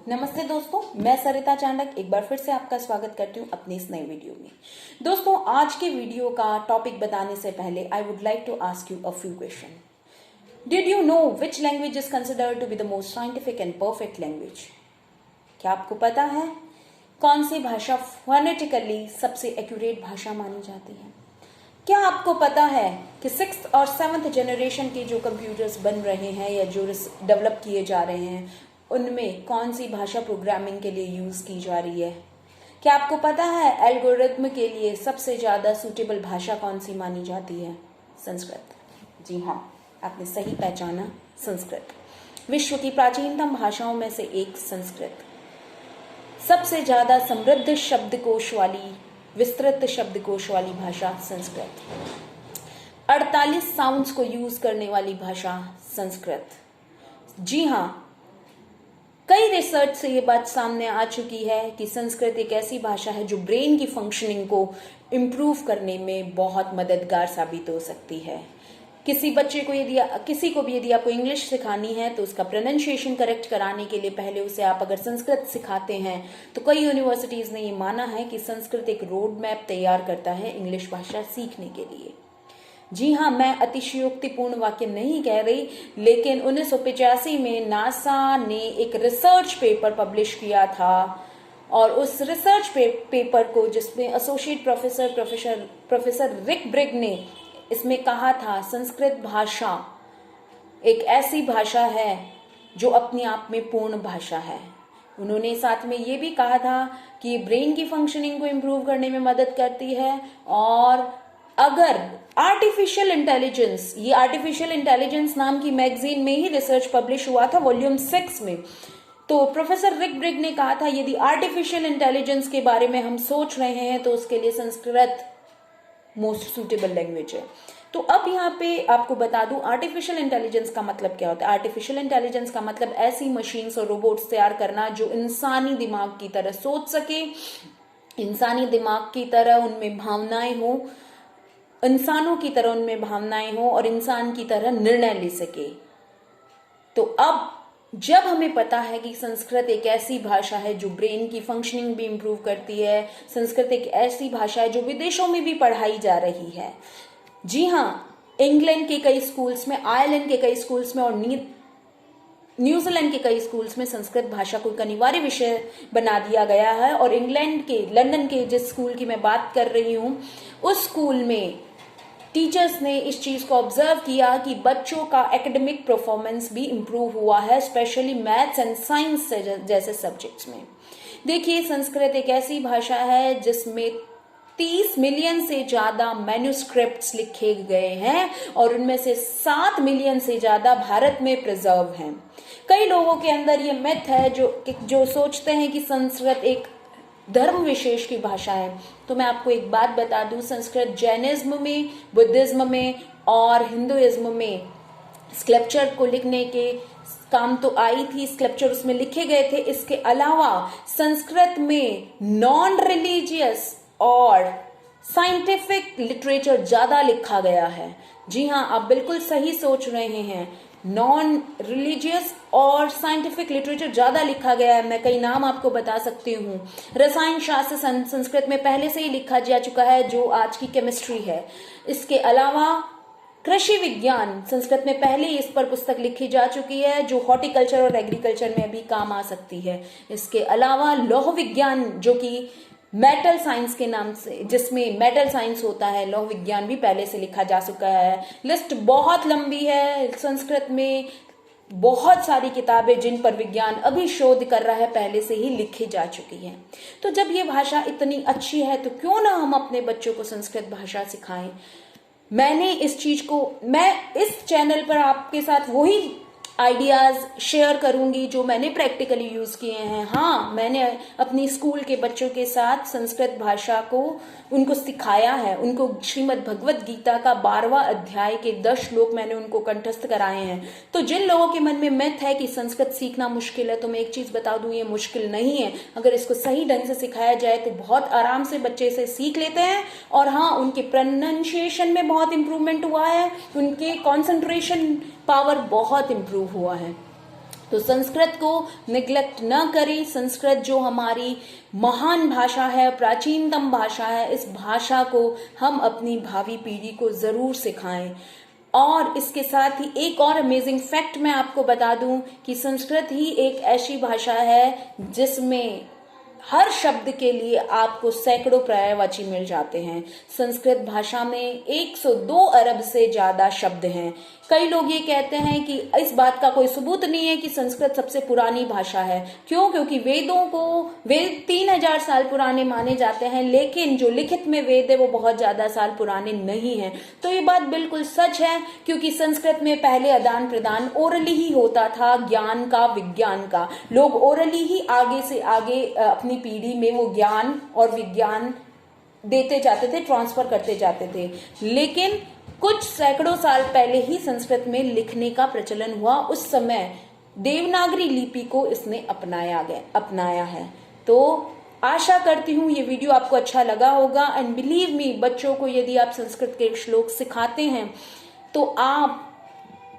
नमस्ते दोस्तों, मैं सरिता चांडक एक बार फिर से आपका स्वागत करती हूँ अपनी इस नए वीडियो में। दोस्तों, आज के वीडियो का टॉपिक बताने से पहले I would like to ask you a few question. Did you know which language is considered to be the most scientific and perfect language? क्या आपको पता है कौन सी भाषा फोनेटिकली सबसे एक्यूरेट भाषा मानी जाती है? क्या आपको पता है कि 6th और 7th जनरेशन के जो कंप्यूटर्स बन रहे हैं या जो डेवलप किए जा रहे हैं उनमें कौन सी भाषा प्रोग्रामिंग के लिए यूज की जा रही है? क्या आपको पता है एल्गोरिथम के लिए सबसे ज्यादा सूटेबल भाषा कौन सी मानी जाती है? संस्कृत। जी हाँ, आपने सही पहचाना, संस्कृत। विश्व की प्राचीनतम भाषाओं में से एक संस्कृत। सबसे ज्यादा समृद्ध शब्दकोश वाली, विस्तृत शब्दकोश वाली भाषा संस्कृत। 48 साउंड्स को यूज करने वाली भाषा संस्कृत। जी हाँ, कई रिसर्च से ये बात सामने आ चुकी है कि संस्कृत एक ऐसी भाषा है जो ब्रेन की फंक्शनिंग को इम्प्रूव करने में बहुत मददगार साबित हो सकती है। किसी बच्चे को किसी को भी यदि आपको इंग्लिश सिखानी है तो उसका प्रोनाउंसिएशन करेक्ट कराने के लिए पहले उसे आप अगर संस्कृत सिखाते हैं तो कई यूनिवर्सिटीज ने ये माना है कि संस्कृत एक रोड मैप तैयार करता है इंग्लिश भाषा सीखने के लिए। जी हाँ, मैं अतिशयोक्तिपूर्ण वाक्य नहीं कह रही, लेकिन 1985 में नासा ने एक रिसर्च पेपर पब्लिश किया था और उस रिसर्च पेपर को जिसमें एसोसिएट प्रोफेसर रिक ब्रिग ने इसमें कहा था संस्कृत भाषा एक ऐसी भाषा है जो अपने आप में पूर्ण भाषा है। उन्होंने साथ में ये भी कहा था कि ब्रेन की फंक्शनिंग को इम्प्रूव करने में मदद करती है और अगर आर्टिफिशियल इंटेलिजेंस, ये आर्टिफिशियल इंटेलिजेंस नाम की मैगजीन में ही रिसर्च पब्लिश हुआ था वॉल्यूम 6 में, तो प्रोफेसर रिक ब्रिग ने कहा था यदि आर्टिफिशियल इंटेलिजेंस के बारे में हम सोच रहे हैं तो उसके लिए संस्कृत मोस्ट सुटेबल लैंग्वेज है। तो अब यहाँ पे आपको बता दूं आर्टिफिशियल इंटेलिजेंस का मतलब क्या होता है। आर्टिफिशियल इंटेलिजेंस का मतलब ऐसी मशीन्स और रोबोट्स तैयार करना जो इंसानी दिमाग की तरह सोच सके, इंसानी दिमाग की तरह उनमें भावनाएं हो, इंसानों की तरह उनमें भावनाएं हो और इंसान की तरह निर्णय ले सके। तो अब जब हमें पता है कि संस्कृत एक ऐसी भाषा है जो ब्रेन की फंक्शनिंग भी इंप्रूव करती है, संस्कृत एक ऐसी भाषा है जो विदेशों में भी पढ़ाई जा रही है। जी हाँ, इंग्लैंड के कई स्कूल्स में, आयरलैंड के कई स्कूल्स में और न्यूजीलैंड के कई स्कूल्स में संस्कृत भाषा को एक अनिवार्य विषय बना दिया गया है। और इंग्लैंड के, लंदन के जिस स्कूल की मैं बात कर रही हूं, उस स्कूल में टीचर्स ने इस चीज को ऑब्जर्व किया कि बच्चों का एकेडमिक परफॉर्मेंस भी इंप्रूव हुआ है, स्पेशली मैथ्स एंड साइंस जैसे सब्जेक्ट्स में। देखिए, संस्कृत एक ऐसी भाषा है जिसमें 30 मिलियन से ज्यादा मैन्युस्क्रिप्ट्स लिखे गए हैं और उनमें से 7 मिलियन से ज्यादा भारत में प्रिजर्व हैं। कई लोगों के अंदर ये मिथ है जो सोचते हैं कि संस्कृत एक धर्म विशेष की भाषा है। तो मैं आपको एक बात बता दूं, संस्कृत जैनिज्म में, बुद्धिज्म में और हिंदुइज्म में स्क्रिप्चर को लिखने के काम तो आई थी, स्क्रिप्चर उसमें लिखे गए थे। इसके अलावा संस्कृत में नॉन रिलीजियस और साइंटिफिक लिटरेचर ज्यादा लिखा गया है। जी हाँ, आप बिल्कुल सही सोच रहे हैं, नॉन रिलीजियस और साइंटिफिक लिटरेचर ज्यादा लिखा गया है। मैं कई नाम आपको बता सकती हूँ। रसायन शास्त्र संस्कृत में पहले से ही लिखा जा चुका है, जो आज की केमिस्ट्री है। इसके अलावा कृषि विज्ञान संस्कृत में पहले ही इस पर पुस्तक लिखी जा चुकी है, जो हॉर्टिकल्चर और एग्रीकल्चर में भी काम आ सकती है। इसके अलावा लौह विज्ञान, जो कि मेटल साइंस के नाम से, जिसमें मेटल साइंस होता है, लौह विज्ञान भी पहले से लिखा जा चुका है। लिस्ट बहुत लंबी है। संस्कृत में बहुत सारी किताबें जिन पर विज्ञान अभी शोध कर रहा है पहले से ही लिखी जा चुकी है। तो जब ये भाषा इतनी अच्छी है तो क्यों ना हम अपने बच्चों को संस्कृत भाषा सिखाएं। मैं इस चैनल पर आपके साथ वही आइडियाज शेयर करूंगी जो मैंने प्रैक्टिकली यूज किए हैं। हाँ, मैंने अपनी स्कूल के बच्चों के साथ संस्कृत भाषा को उनको सिखाया है। उनको श्रीमद् भगवत गीता का 12वां अध्याय के 10 श्लोक मैंने उनको कंठस्थ कराए हैं। तो जिन लोगों के मन में मिथ है कि संस्कृत सीखना मुश्किल है, तो मैं एक चीज बता दूं, ये मुश्किल नहीं है। अगर इसको सही ढंग से सिखाया जाए तो बहुत आराम से बच्चे इसे सीख लेते हैं। और हाँ, उनके प्रोनाउंसिएशन में बहुत इंप्रूवमेंट हुआ है, उनके कॉन्सेंट्रेशन पावर बहुत इंप्रूव हुआ है। तो संस्कृत को निग्लेक्ट न करें। संस्कृत जो हमारी महान भाषा है, प्राचीनतम भाषा है, इस भाषा को हम अपनी भावी पीढ़ी को जरूर सिखाएं। और इसके साथ ही एक और अमेजिंग फैक्ट मैं आपको बता दूं कि संस्कृत ही एक ऐसी भाषा है जिसमें हर शब्द के लिए आपको सैकड़ों पर्यायवाची मिल जाते हैं। संस्कृत भाषा में 102 अरब से ज्यादा शब्द हैं। कई लोग ये कहते हैं कि इस बात का कोई सबूत नहीं है कि संस्कृत सबसे पुरानी भाषा है। क्यों? क्योंकि वेद 3000 साल पुराने माने जाते हैं, लेकिन जो लिखित में वेद है वो बहुत ज्यादा साल पुराने नहीं है। तो ये बात बिल्कुल सच है, क्योंकि संस्कृत में पहले आदान प्रदान ओरली ही होता था, ज्ञान का, विज्ञान का। लोग ओरली ही आगे से आगे अपनी पीढ़ी में वो ज्ञान और विज्ञान देते जाते थे, ट्रांसफर करते जाते थे। लेकिन कुछ सैकड़ों साल पहले ही संस्कृत में लिखने का प्रचलन हुआ। उस समय देवनागरी लिपि को इसने अपनाया है। तो आशा करती हूँ ये वीडियो आपको अच्छा लगा होगा। एंड बिलीव मी, बच्चों को यदि आप संस्कृत के श्लोक सिखाते हैं तो आप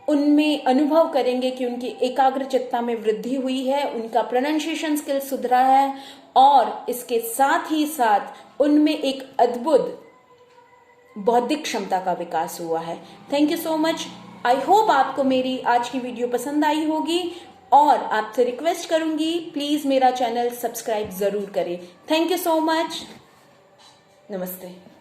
उनमें अनुभव करेंगे कि उनकी एकाग्रचित्ता में वृद्धि हुई है, उनका प्रोनाउंसिएशन स्किल सुधरा है, और इसके साथ ही साथ उनमें एक अद्भुत बौद्धिक क्षमता का विकास हुआ है। Thank you so much. I hope आपको मेरी आज की वीडियो पसंद आई होगी, और आपसे रिक्वेस्ट करूंगी प्लीज मेरा चैनल सब्सक्राइब जरूर करें। Thank you so much. नमस्ते।